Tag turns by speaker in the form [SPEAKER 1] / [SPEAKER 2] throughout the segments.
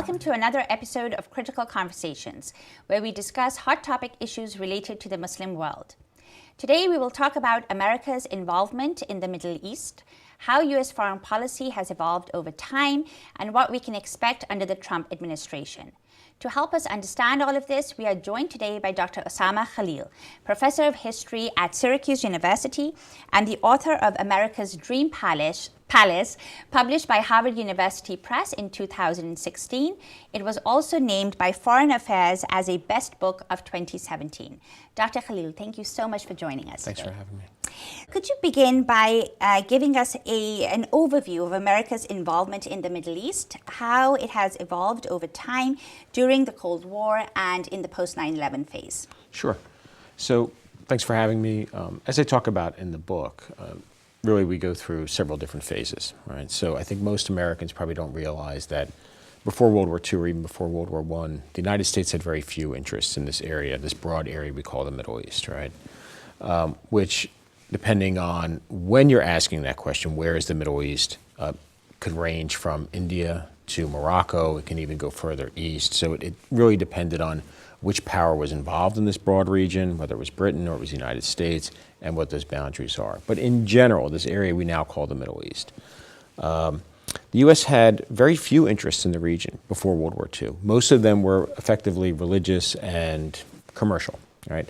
[SPEAKER 1] Welcome to another episode of Critical Conversations, where we discuss hot topic issues related to the Muslim world. Today we will talk about America's involvement in the Middle East, how U.S. foreign policy has evolved over time, and what we can expect under the Trump administration. To help us understand all of this, we are joined today by Dr. Osamah Khalil, professor of history at Syracuse University and the author of America's Dream Palace, published by Harvard University Press in 2016. It was also named by Foreign Affairs as a best book of 2017. Dr. Khalil, thank you so much for joining us
[SPEAKER 2] Thanks
[SPEAKER 1] today.
[SPEAKER 2] for having me.
[SPEAKER 1] Could you begin by giving us an overview of America's involvement in the Middle East, how it has evolved over time during the Cold War and in the post-9/11 phase?
[SPEAKER 2] Sure. So thanks for having me. As I talk about in the book, really we go through several different phases, right? So I think most Americans probably don't realize that before World War II or even before World War I, the United States had very few interests in this area, this broad area we call the Middle East, right? Which, depending on when you're asking that question, where is the Middle East, could range from India to Morocco. It can even go further east. So it really depended on which power was involved in this broad region, whether it was Britain or it was the United States, and what those boundaries are. But in general, this area we now call the Middle East. The U.S. had very few interests in the region before World War II. Most of them were effectively religious and commercial, right?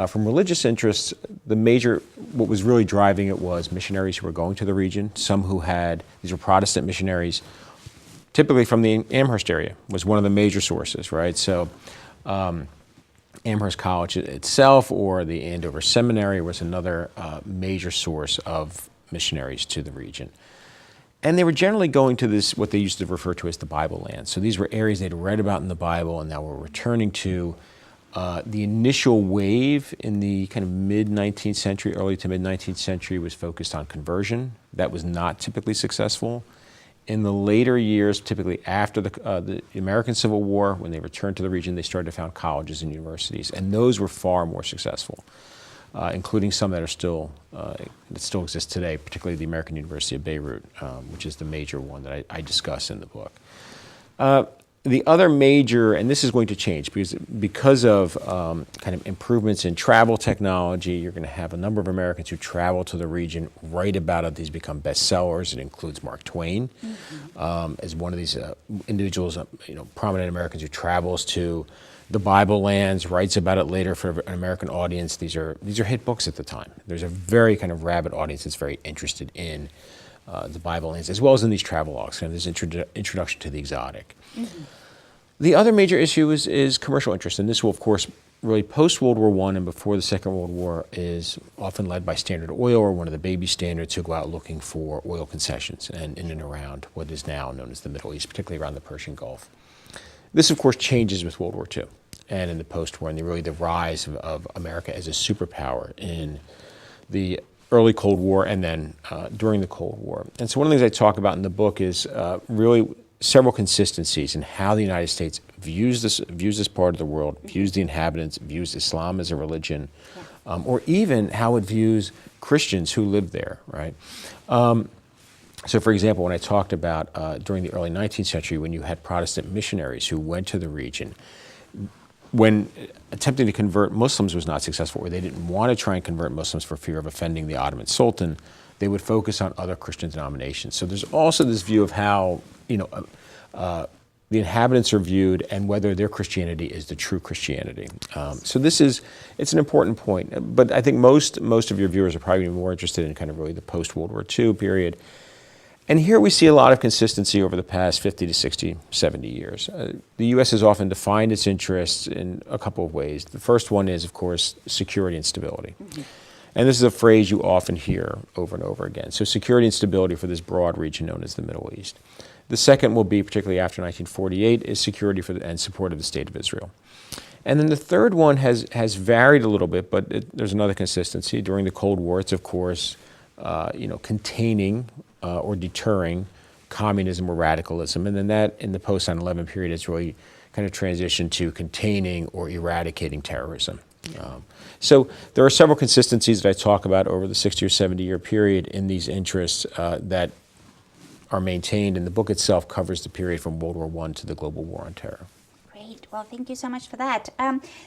[SPEAKER 2] From religious interests, what was really driving it was missionaries who were going to the region. Some who these were Protestant missionaries, typically from the Amherst area, was one of the major sources, right? So Amherst College itself or the Andover Seminary was another major source of missionaries to the region. And they were generally going to this, what they used to refer to as the Bible land. So these were areas they'd read about in the Bible and now were returning to. The initial wave in the kind of mid-19th century, early to mid-19th century, was focused on conversion. That was not typically successful. In the later years, typically after the American Civil War, when they returned to the region, they started to found colleges and universities, and those were far more successful, including some that still exist today, particularly the American University of Beirut, which is the major one that I discuss in the book. The other major, and this is going to change because of kind of improvements in travel technology, you're going to have a number of Americans who travel to the region, write about it. These become bestsellers. It includes Mark Twain as one of these individuals, prominent Americans who travels to the Bible lands, writes about it later for an American audience. These are hit books at the time. There's a very kind of rabid audience that's very interested in the Bible lands, as well as in these travelogues, kind of this introduction to the exotic. Mm-hmm. The other major issue is commercial interest, and this will, of course, really post-World War I and before the Second World War is often led by Standard Oil or one of the baby standards who go out looking for oil concessions and in and around what is now known as the Middle East, particularly around the Persian Gulf. This, of course, changes with World War II and in the post-war, and really the rise of America as a superpower in the early Cold War and then during the Cold War. And so one of the things I talk about in the book is really several consistencies in how the United States views this part of the world, views the inhabitants, views Islam as a religion, or even how it views Christians who live there, right? So for example, when I talked about during the early 19th century, when you had Protestant missionaries who went to the region, when attempting to convert Muslims was not successful, or they didn't want to try and convert Muslims for fear of offending the Ottoman Sultan, they would focus on other Christian denominations. So there's also this view of how the inhabitants are viewed and whether their Christianity is the true Christianity. So it's an important point. But I think most of your viewers are probably more interested in kind of really the post-World War II period. And here we see a lot of consistency over the past 50 to 60, 70 years. The U.S. has often defined its interests in a couple of ways. The first one is, of course, security and stability. Mm-hmm. And this is a phrase you often hear over and over again. So security and stability for this broad region known as the Middle East. The second will be, particularly after 1948, is security and support of the State of Israel. And then the third one has varied a little bit, but there's another consistency. During the Cold War, it's, of course, containing or deterring communism or radicalism. And then that, in the post-9/11 period, has really kind of transitioned to containing or eradicating terrorism. So there are several consistencies that I talk about over the 60 or 70 year period in these interests that are maintained, and the book itself covers the period from World War I to the global war on terror.
[SPEAKER 1] Great. Well, thank you so much for that.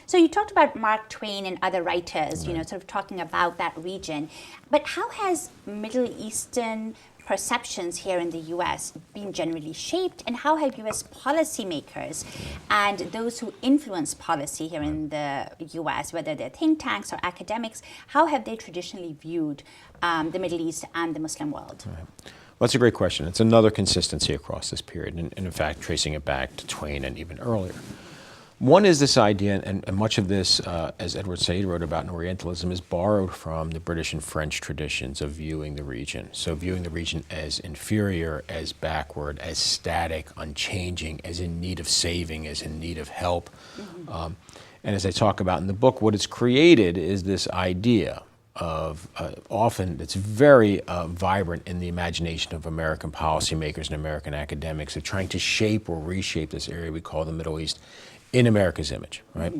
[SPEAKER 1] So you talked about Mark Twain and other writers,
[SPEAKER 2] Right.
[SPEAKER 1] sort of talking about that region. But how has Middle Eastern perceptions here in the U.S. been generally shaped, and how have U.S. policymakers and those who influence policy here in the U.S., whether they're think tanks or academics, how have they traditionally viewed the Middle East and the Muslim world?
[SPEAKER 2] Right. Well, that's a great question. It's another consistency across this period, and in fact, tracing it back to Twain and even earlier. One is this idea, and much of this, as Edward Said wrote about in Orientalism, is borrowed from the British and French traditions of viewing the region. So viewing the region as inferior, as backward, as static, unchanging, as in need of saving, as in need of help. And as I talk about in the book, what it's created is this idea of often it's very vibrant in the imagination of American policymakers and American academics of trying to shape or reshape this area we call the Middle East in America's image, right?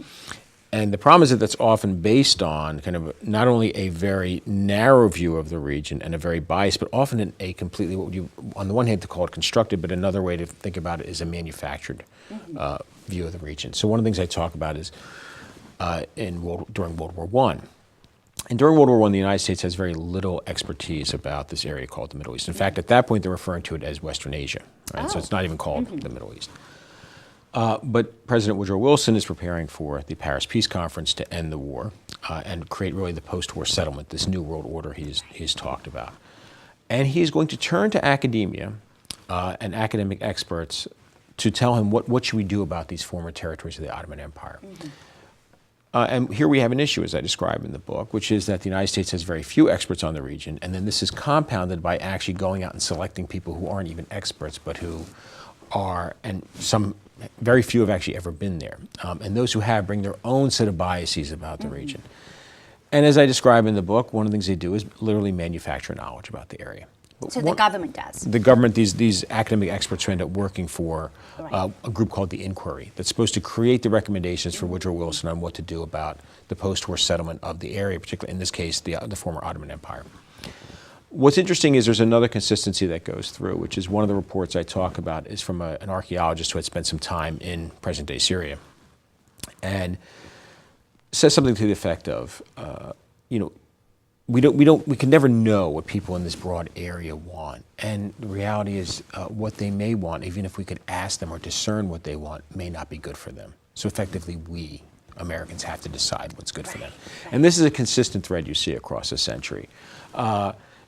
[SPEAKER 2] And the problem is that that's often based on kind of not only a very narrow view of the region and a very biased, but often in a completely, what would you, on the one hand, to call it constructed, but another way to think about it is a manufactured view of the region. So one of the things I talk about is during World War I. And during World War I, the United States has very little expertise about this area called the Middle East. In fact, at that point, they're referring to it as Western Asia, right? So it's not even called the Middle East. But President Woodrow Wilson is preparing for the Paris Peace Conference to end the war and create really the post-war settlement, this new world order he's talked about. And he's going to turn to academia and academic experts to tell him what should we do about these former territories of the Ottoman Empire. And here we have an issue, as I describe in the book, which is that the United States has very few experts on the region, and then this is compounded by actually going out and selecting people who aren't even experts, but who are, and some, very few have actually ever been there. And those who have bring their own set of biases about the region. And as I describe in the book, one of the things they do is literally manufacture knowledge about the area.
[SPEAKER 1] So the government does?
[SPEAKER 2] The government, these academic experts who end up working for a group called the Inquiry that's supposed to create the recommendations for Woodrow Wilson on what to do about the post-war settlement of the area, particularly in this case, the former Ottoman Empire. What's interesting is there's another consistency that goes through, which is one of the reports I talk about is from an archaeologist who had spent some time in present-day Syria, and says something to the effect of, we can never know what people in this broad area want, and the reality is what they may want, even if we could ask them or discern what they want, may not be good for them. So effectively, we Americans have to decide what's good for them. And this is a consistent thread you see across a century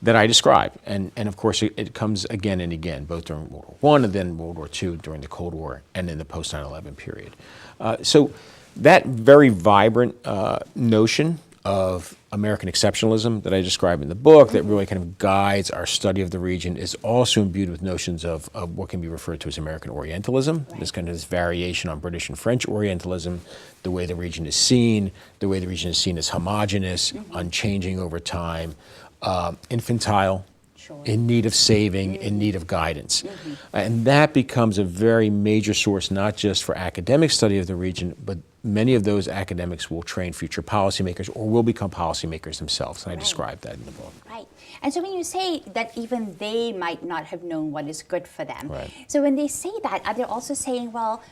[SPEAKER 2] that I describe, and of course it comes again and again, both during World War I and then World War II during the Cold War and in the post 9/11 period. So that very vibrant notion of American exceptionalism that I describe in the book that really kind of guides our study of the region is also imbued with notions of what can be referred to as American Orientalism, this kind of this variation on British and French Orientalism, the way the region is seen as homogenous, unchanging over time, infantile, in need of saving, in need of guidance. And that becomes a very major source, not just for academic study of the region, but many of those academics will train future policymakers or will become policymakers themselves. And I describe that in the book.
[SPEAKER 1] Right. And so when you say that even they might not have known what is good for them,
[SPEAKER 2] Right.
[SPEAKER 1] so when they say that, are they also saying, well,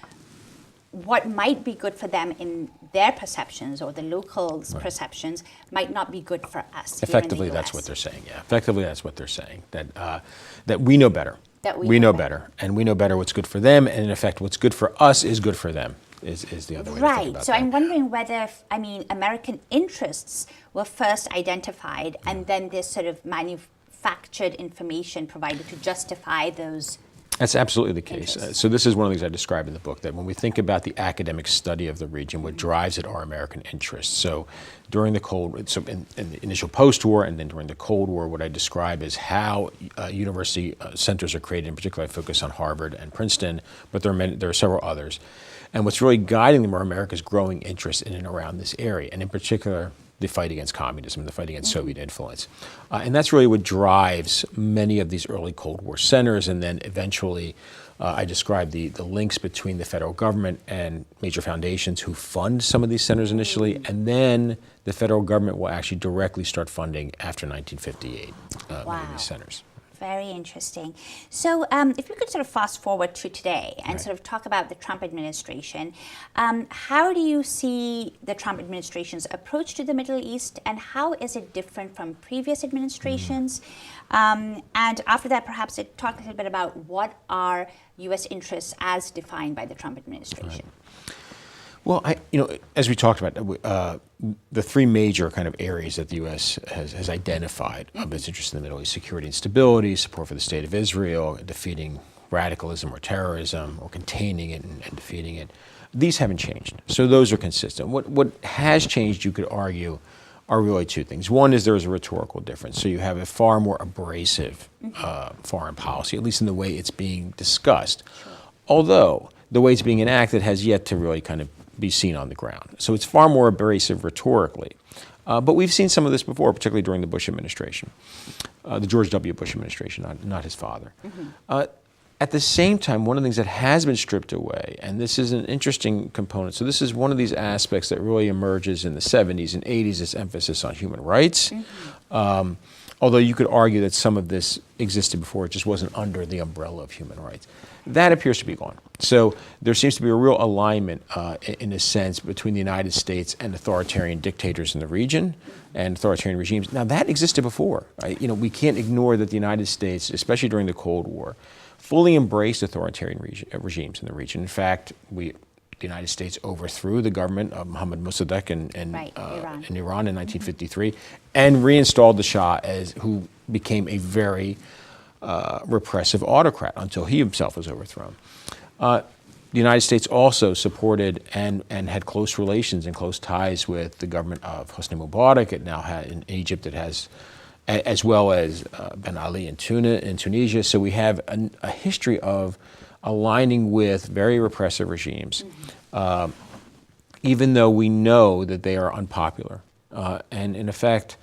[SPEAKER 1] what might be good for them in their perceptions or the locals' perceptions might not be good for us.
[SPEAKER 2] Effectively,
[SPEAKER 1] here in the US.
[SPEAKER 2] that's what they're saying. Yeah, effectively, that's what they're saying. That we know better.
[SPEAKER 1] That
[SPEAKER 2] we know better, and we know better what's good for them, and in effect, what's good for us is good for them. Is the other way to think about
[SPEAKER 1] So
[SPEAKER 2] that.
[SPEAKER 1] I'm wondering whether, American interests were first identified, and then this sort of manufactured information provided to justify those.
[SPEAKER 2] That's absolutely the case. So this is one of the things I describe in the book, that when we think about the academic study of the region, what drives it are American interests. So during the in the initial post-war and then during the Cold War, what I describe is how university centers are created. In particular, I focus on Harvard and Princeton, but there are several others. And what's really guiding them are America's growing interest in and around this area, and in particular, the fight against communism, the fight against Soviet influence. And that's really what drives many of these early Cold War centers, and then eventually I describe the links between the federal government and major foundations who fund some of these centers initially, and then the federal government will actually directly start funding after 1958 many of these centers.
[SPEAKER 1] Very interesting. So if we could sort of fast forward to today and sort of talk about the Trump administration, how do you see the Trump administration's approach to the Middle East, and how is it different from previous administrations? And after that, perhaps talk a little bit about what are U.S. interests as defined by the Trump administration.
[SPEAKER 2] Well, as we talked about, the three major kind of areas that the U.S. has identified of its interest in the Middle East: security and stability, support for the state of Israel, defeating radicalism or terrorism, or containing it and defeating it. These haven't changed. So those are consistent. What has changed, you could argue, are really two things. One is there is a rhetorical difference. So you have a far more abrasive foreign policy, at least in the way it's being discussed. Sure. Although the way it's being enacted has yet to really kind of be seen on the ground. So it's far more abrasive rhetorically. But we've seen some of this before, particularly during the Bush administration, the George W. Bush administration, not his father. At the same time, one of the things that has been stripped away, and this is an interesting component, so this is one of these aspects that really emerges in the 70s and 80s, this emphasis on human rights. Although you could argue that some of this existed before, it just wasn't under the umbrella of human rights. That appears to be gone. So there seems to be a real alignment, in a sense, between the United States and authoritarian dictators in the region and authoritarian regimes. Now, that existed before. Right? We can't ignore that the United States, especially during the Cold War, fully embraced authoritarian regimes in the region. In fact, the United States overthrew the government of Mohammad Mossadegh in Iran in 1953 and reinstalled the Shah, who became a very repressive autocrat until he himself was overthrown. The United States also supported and had close relations and close ties with the government of Hosni Mubarak. It now had in Egypt, it has, as well as Ben Ali in Tunisia. So we have a history of aligning with very repressive regimes, even though we know that they are unpopular. And in effect,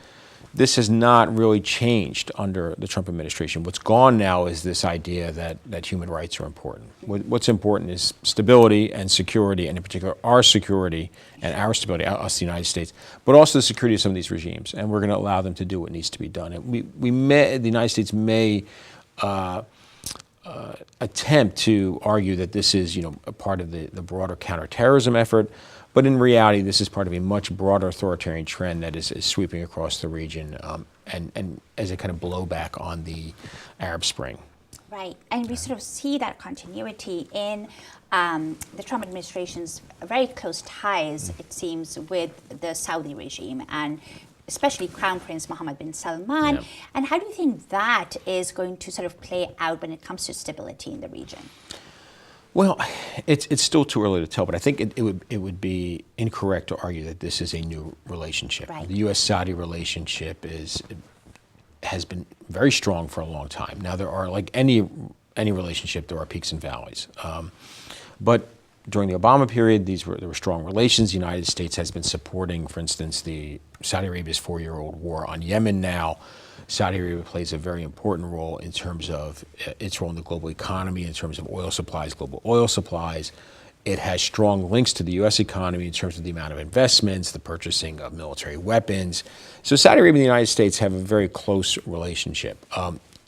[SPEAKER 2] this has not really changed under the Trump administration. What's gone now is this idea that human rights are important. What's important is stability and security, and in particular our security and our stability, us, the United States, but also the security of some of these regimes. And we're going to allow them to do what needs to be done. And the United States may attempt to argue that this is, a part of the broader counterterrorism effort. But in reality, this is part of a much broader authoritarian trend that is sweeping across the region, and as a kind of blowback on the Arab Spring.
[SPEAKER 1] Right, and we sort of see that continuity in the Trump administration's very close ties, it seems, with the Saudi regime, and especially Crown Prince Mohammed bin Salman. Yeah. And how do you think that is going to sort of play out when it comes to stability in the region?
[SPEAKER 2] Well, it's still too early to tell, but I think it would be incorrect to argue that this is a new relationship. Right. The U.S.-Saudi relationship has been very strong for a long time. Now, there are, like any relationship, there are peaks and valleys. But during the Obama period, there were strong relations. The United States has been supporting, for instance, the Saudi Arabia's 4-year-old war on Yemen now. Saudi Arabia plays a very important role in terms of its role in the global economy, in terms of oil supplies, global oil supplies. It has strong links to the U.S. economy in terms of the amount of investments, the purchasing of military weapons. So Saudi Arabia and the United States have a very close relationship.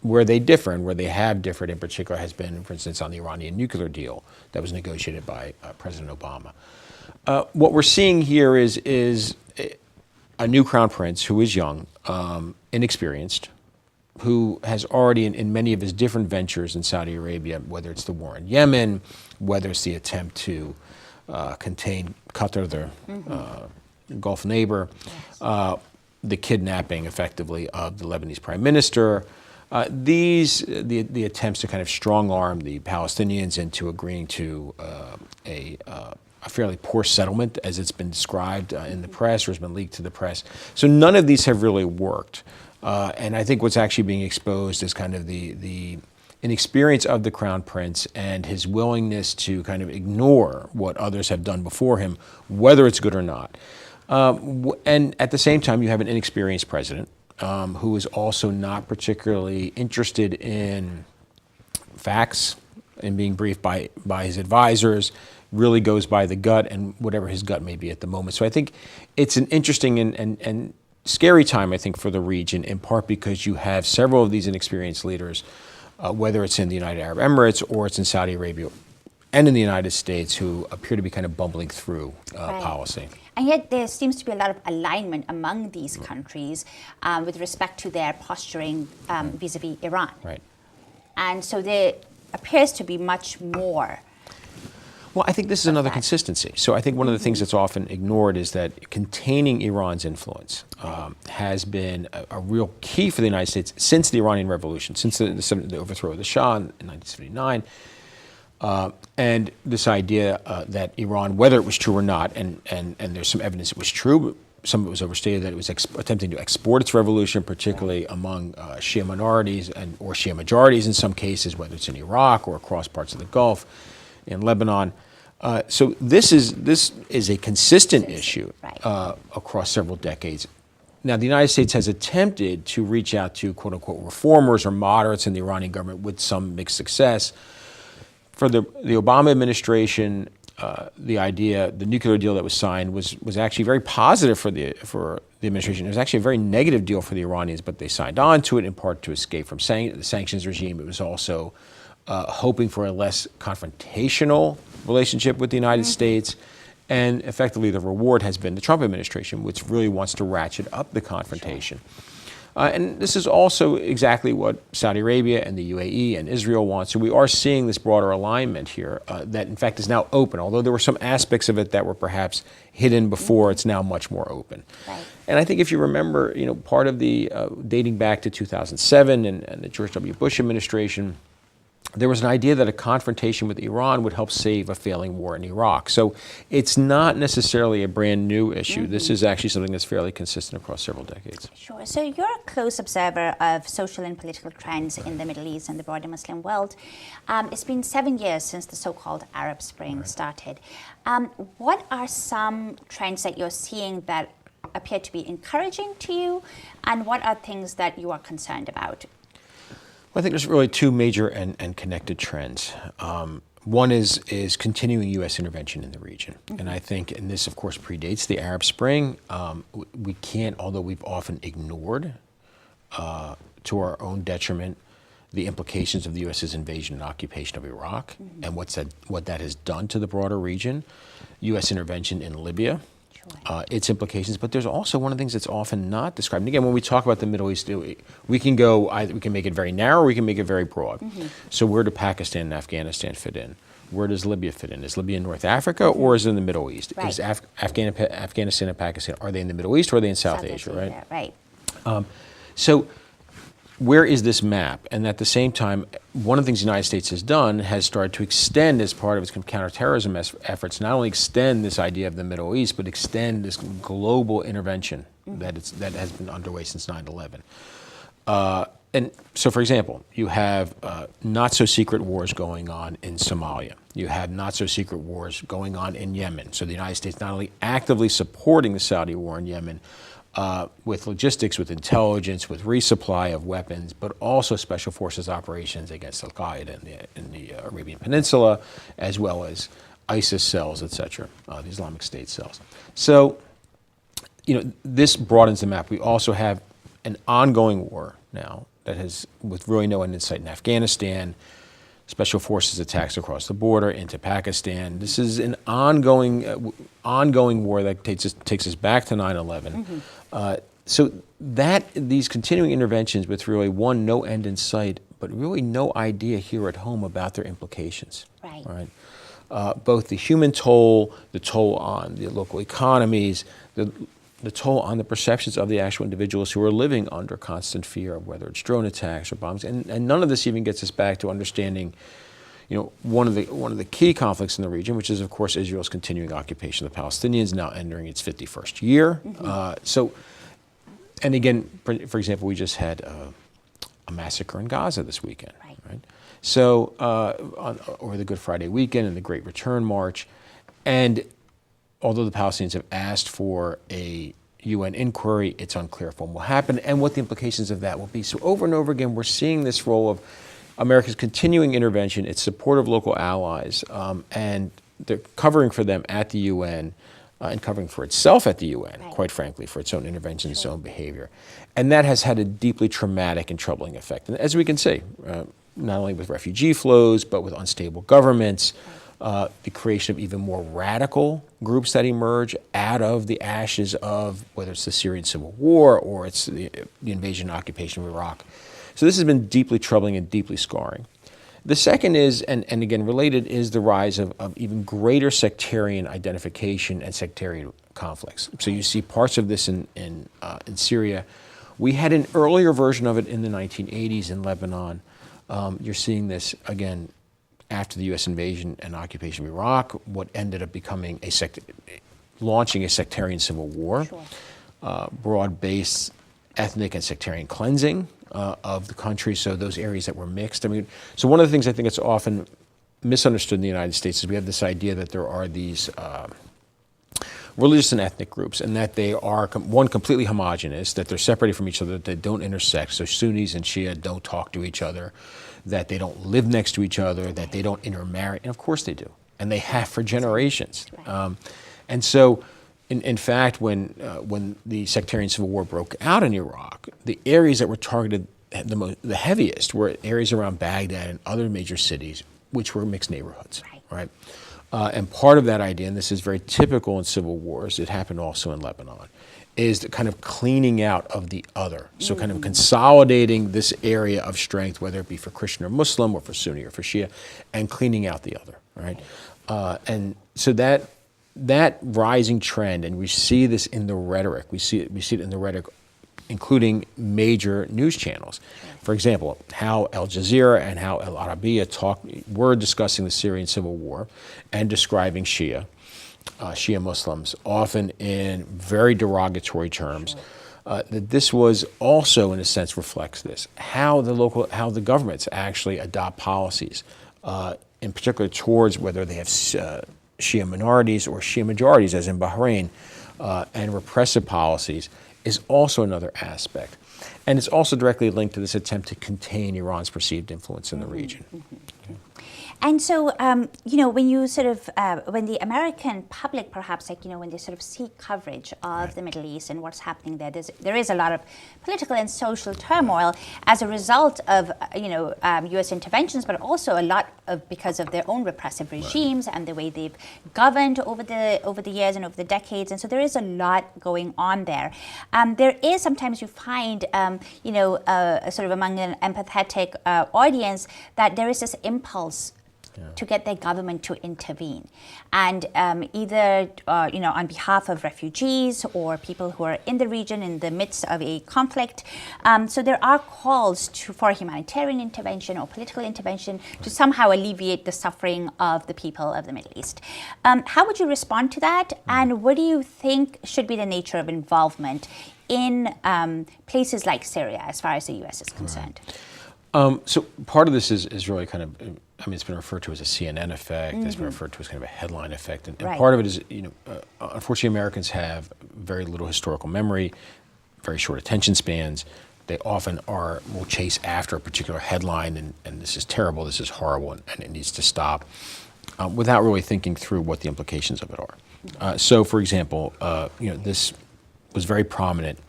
[SPEAKER 2] Where they differ and where they have differed in particular has been, for instance, on the Iranian nuclear deal that was negotiated by President Obama. What we're seeing here is a new crown prince who is young, inexperienced, who has already, in many of his different ventures in Saudi Arabia, whether it's the war in Yemen, whether it's the attempt to contain Qatar, their Gulf neighbor, yes. The kidnapping, effectively, of the Lebanese prime minister, the attempts to kind of strong-arm the Palestinians into agreeing to a fairly poor settlement, as it's been described in the press or has been leaked to the press. So none of these have really worked. And I think what's actually being exposed is kind of the inexperience of the Crown Prince and his willingness to kind of ignore what others have done before him, whether it's good or not. And at the same time, you have an inexperienced president who is also not particularly interested in facts and being briefed by his advisors, really goes by the gut and whatever his gut may be at the moment. So I think it's an interesting and scary time, I think, for the region, in part because you have several of these inexperienced leaders, whether it's in the United Arab Emirates or it's in Saudi Arabia and in the United States, who appear to be kind of bumbling through policy.
[SPEAKER 1] And yet there seems to be a lot of alignment among these countries with respect to their posturing vis-a-vis Iran.
[SPEAKER 2] Right.
[SPEAKER 1] And so there appears to be much more.
[SPEAKER 2] Well, I think this is another consistency. So I think one of the things that's often ignored is that containing Iran's influence has been a real key for the United States since the Iranian Revolution, since the overthrow of the Shah in 1979. And this idea that Iran, whether it was true or not, and there's some evidence it was true, but some of it was overstated, that it was attempting to export its revolution, particularly among Shia minorities or Shia majorities in some cases, whether it's in Iraq or across parts of the Gulf, in Lebanon. So this is a consistent issue across several decades. Now, the United States has attempted to reach out to quote-unquote reformers or moderates in the Iranian government with some mixed success. For the Obama administration, the nuclear deal that was signed was actually very positive for the administration. It was actually a very negative deal for the Iranians, but they signed on to it in part to escape from the sanctions regime. It was also hoping for a less confrontational relationship with the United States. And effectively, the reward has been the Trump administration, which really wants to ratchet up the confrontation. And this is also exactly what Saudi Arabia and the UAE and Israel want. So we are seeing this broader alignment here that, in fact, is now open. Although there were some aspects of it that were perhaps hidden before, it's now much more open.
[SPEAKER 1] Right.
[SPEAKER 2] And I think if you remember, part of the dating back to 2007 and the George W. Bush administration, there was an idea that a confrontation with Iran would help save a failing war in Iraq. So it's not necessarily a brand new issue. This is actually something that's fairly consistent across several decades.
[SPEAKER 1] Sure. So you're a close observer of social and political trends in the Middle East and the broader Muslim world. It's been 7 years since the so-called Arab Spring started. What are some trends that you're seeing that appear to be encouraging to you, and what are things that you are concerned about?
[SPEAKER 2] Well, I think there's really two major and connected trends. One is continuing U.S. intervention in the region. And I think, and this of course predates the Arab Spring, we can't, although we've often ignored to our own detriment the implications of the U.S.'s invasion and occupation of Iraq and what that has done to the broader region, U.S. intervention in Libya, its implications, but there's also one of the things that's often not described. And again, when we talk about the Middle East, we can make it very narrow, or we can make it very broad. So where do Pakistan and Afghanistan fit in? Where does Libya fit in? Is Libya in North Africa, or is it in the Middle East?
[SPEAKER 1] Right.
[SPEAKER 2] Is Afghanistan and Pakistan, are they in the Middle East, or are they in South Asia, right? So where is this map? And at the same time, one of the things the United States has done has started to extend, as part of its counterterrorism efforts, not only extend this idea of the Middle East, but extend this global intervention that has been underway since 9/11. And so, for example, you have not-so-secret wars going on in Somalia. You have not-so-secret wars going on in Yemen. So the United States not only actively supporting the Saudi war in Yemen, with logistics, with intelligence, with resupply of weapons, but also special forces operations against Al-Qaeda in the Arabian Peninsula, as well as ISIS cells, et cetera, the Islamic State cells. So, this broadens the map. We also have an ongoing war now that has, with really no end in sight, in Afghanistan, special forces attacks across the border into Pakistan. This is an ongoing war that takes us back to 9/11. So these continuing interventions with really, one, no end in sight, but really no idea here at home about their implications.
[SPEAKER 1] Right.
[SPEAKER 2] All right. Both the human toll, the toll on the local economies, the toll on the perceptions of the actual individuals who are living under constant fear of whether it's drone attacks or bombs. And none of this even gets us back to understanding, one of the key conflicts in the region, which is, of course, Israel's continuing occupation of the Palestinians, now entering its 51st year. And again, for example, we just had a massacre in Gaza this weekend. Right? So, over the Good Friday weekend and the Great Return March. And although the Palestinians have asked for a UN inquiry, it's unclear if one will happen and what the implications of that will be. So over and over again, we're seeing this role of America's continuing intervention, its support of local allies, and the covering for them at the UN, and covering for itself at the UN,
[SPEAKER 1] Right.
[SPEAKER 2] quite frankly, for its own intervention, its own behavior. And that has had a deeply traumatic and troubling effect. And as we can see, not only with refugee flows, but with unstable governments, the creation of even more radical groups that emerge out of the ashes of whether it's the Syrian civil war or it's the invasion and occupation of Iraq. So this has been deeply troubling and deeply scarring. The second is, and again related, is the rise of even greater sectarian identification and sectarian conflicts. So you see parts of this in Syria. We had an earlier version of it in the 1980s in Lebanon. You're seeing this again after the U.S. invasion and occupation of Iraq, what ended up becoming launching a sectarian civil war, broad-based ethnic and sectarian cleansing of the country, so those areas that were mixed. I mean, so one of the things I think that's often misunderstood in the United States is we have this idea that there are these religious and ethnic groups, and that they are, one, completely homogenous, that they're separated from each other, that they don't intersect, so Sunnis and Shia don't talk to each other, that they don't live next to each other, that they don't intermarry, and of course they do, and they have for generations. And so, in fact, when the sectarian civil war broke out in Iraq, the areas that were targeted the heaviest were areas around Baghdad and other major cities, which were mixed neighborhoods, right? And part of that idea, and this is very typical in civil wars, it happened also in Lebanon, is the kind of cleaning out of the other. So kind of consolidating this area of strength, whether it be for Christian or Muslim or for Sunni or for Shia, and cleaning out the other, right? And so that rising trend, and we see this in the rhetoric, we see it in the rhetoric, including major news channels. For example, how Al Jazeera and how Al Arabiya were discussing the Syrian civil war and describing Shia Muslims, often in very derogatory terms. That this was also, in a sense, reflects this, how the governments actually adopt policies, in particular towards whether they have Shia minorities or Shia majorities, as in Bahrain, and repressive policies, is also another aspect. And it's also directly linked to this attempt to contain Iran's perceived influence in the region.
[SPEAKER 1] And so, when you sort of, when the American public, perhaps, when they sort of see coverage of the Middle East and what's happening there, there is a lot of political and social turmoil as a result of, U.S. interventions, but also a lot of because of their own repressive regimes and the way they've governed over the years and over the decades. And so there is a lot going on there. There is sometimes you find, sort of among an empathetic audience, that there is this impulse to get their government to intervene, and either on behalf of refugees or people who are in the region in the midst of a conflict. So there are calls for humanitarian intervention or political intervention to somehow alleviate the suffering of the people of the Middle East. How would you respond to that? And what do you think should be the nature of involvement in places like Syria, as far as the U.S. is concerned?
[SPEAKER 2] So part of this is really kind of, it's been referred to as a CNN effect. It's been referred to as kind of a headline effect. And part of it is, unfortunately, Americans have very little historical memory, very short attention spans. They often will chase after a particular headline, and this is terrible, this is horrible, and it needs to stop, without really thinking through what the implications of it are. So, for example, this was very prominent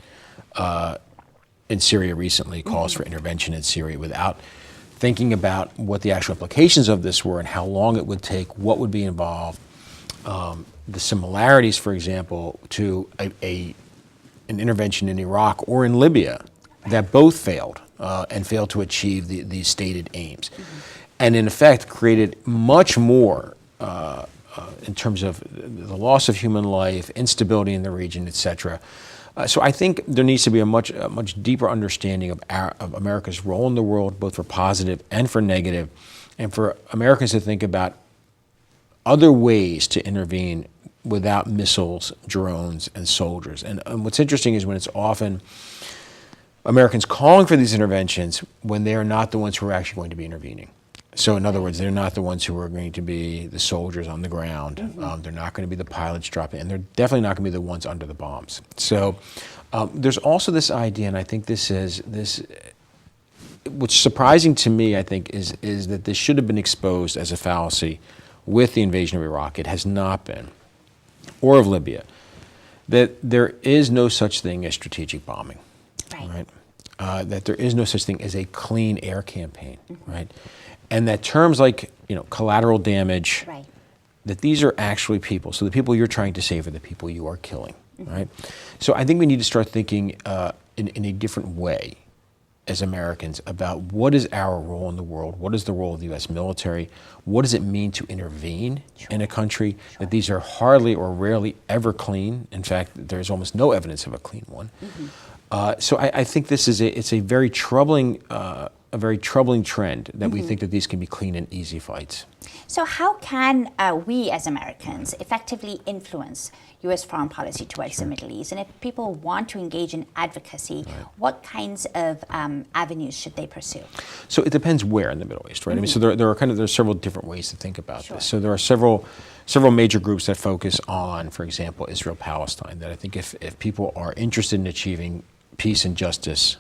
[SPEAKER 2] in Syria recently, calls for intervention in Syria without thinking about what the actual implications of this were and how long it would take, what would be involved, the similarities, for example, to an intervention in Iraq or in Libya that both failed and failed to achieve these stated aims. And in effect created much more in terms of the loss of human life, instability in the region, et cetera. So I think there needs to be a much deeper understanding of America's role in the world, both for positive and for negative, and for Americans to think about other ways to intervene without missiles, drones, and soldiers. And what's interesting is when it's often Americans calling for these interventions when they are not the ones who are actually going to be intervening. So in other words, they're not the ones who are going to be the soldiers on the ground. They're not going to be the pilots dropping, and they're definitely not going to be the ones under the bombs. So there's also this idea, and I think what's surprising to me, I think, is that this should have been exposed as a fallacy with the invasion of Iraq. It has not been. or of Libya, that there is no such thing as strategic bombing, right? That there is no such thing as a clean air campaign, right? And that terms like, collateral damage, that these are actually people. So the people you're trying to save are the people you are killing, right? So I think we need to start thinking in a different way as Americans about what is our role in the world, what is the role of the U.S. military, what does it mean to intervene in a country, that these are hardly or rarely ever clean. In fact, there's almost no evidence of a clean one. So I think this is it's a very troubling trend that we think that these can be clean and easy fights.
[SPEAKER 1] So how can we as Americans effectively influence U.S. foreign policy towards the Middle East? And if people want to engage in advocacy, what kinds of avenues should they pursue? So
[SPEAKER 2] it depends where in the Middle East, right? I mean, so there's several different ways to think about this. So there are several major groups that focus on, for example, Israel-Palestine, that I think if people are interested in achieving peace and justice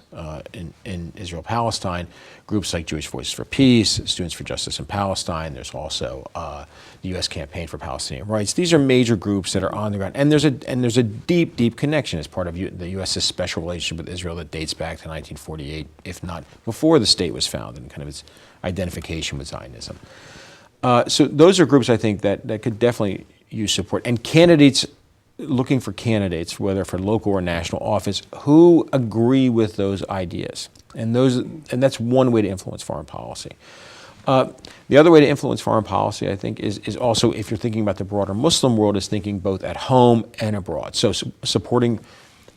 [SPEAKER 2] in Israel-Palestine, groups like Jewish Voices for Peace, Students for Justice in Palestine. There's also the U.S. Campaign for Palestinian Rights. These are major groups that are on the ground, and there's a deep connection as part of the U.S.'s special relationship with Israel that dates back to 1948, if not before the state was founded, and kind of its identification with Zionism. So those are groups I think that could definitely use support, and looking for candidates, whether for local or national office, who agree with those ideas. And that's one way to influence foreign policy. The other way to influence foreign policy, I think, is also, if you're thinking about the broader Muslim world, is thinking both at home and abroad. So supporting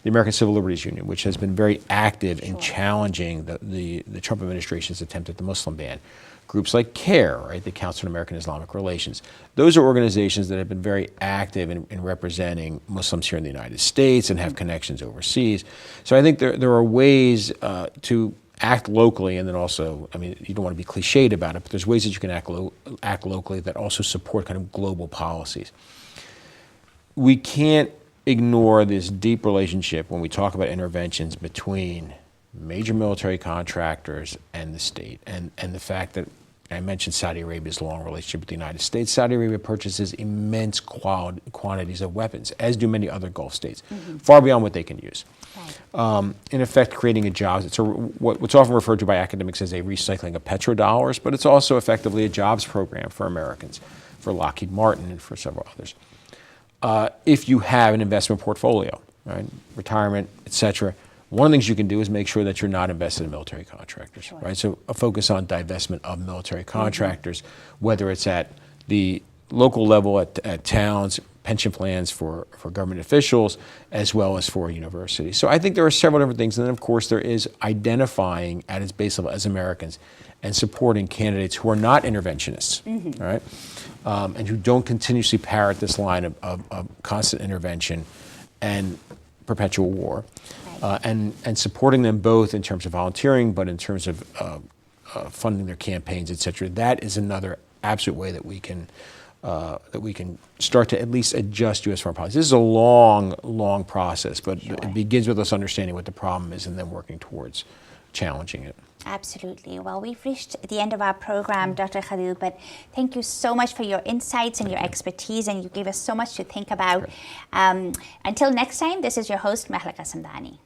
[SPEAKER 2] the American Civil Liberties Union, which has been very active in challenging the Trump administration's attempt at the Muslim ban. Groups like CARE, right, the Council on American Islamic Relations. Those are organizations that have been very active in representing Muslims here in the United States and have connections overseas. So I think there are ways to act locally, and then also, I mean, you don't want to be cliched about it, but there's ways that you can act locally that also support kind of global policies. We can't ignore this deep relationship when we talk about interventions between major military contractors and the state, and the fact that I mentioned Saudi Arabia's long relationship with the United States. Saudi Arabia purchases immense quantities of weapons, as do many other Gulf states, far beyond what they can use. In effect, creating a jobs. It's what's often referred to by academics as a recycling of petrodollars, but it's also effectively a jobs program for Americans, for Lockheed Martin and for several others. If you have an investment portfolio, right, retirement, et cetera, one of the things you can do is make sure that you're not invested in military contractors, right? So a focus on divestment of military contractors, whether it's at the local level, at towns, pension plans for government officials, as well as for universities. So I think there are several different things. And then, of course, there is identifying at its base level as Americans and supporting candidates who are not interventionists, all right? And who don't continuously parrot this line of constant intervention and perpetual war. And supporting them both in terms of volunteering, but in terms of funding their campaigns, et cetera. That is another absolute way that we can start to at least adjust U.S. foreign policy. This is a long process, but it begins with us understanding what the problem is and then working towards challenging it. Absolutely. Well, we've reached the end of our program, Dr. Khalil, but thank you so much for your insights and your expertise, and you gave us so much to think about. Until next time, this is your host, Mehlaqa Samdani.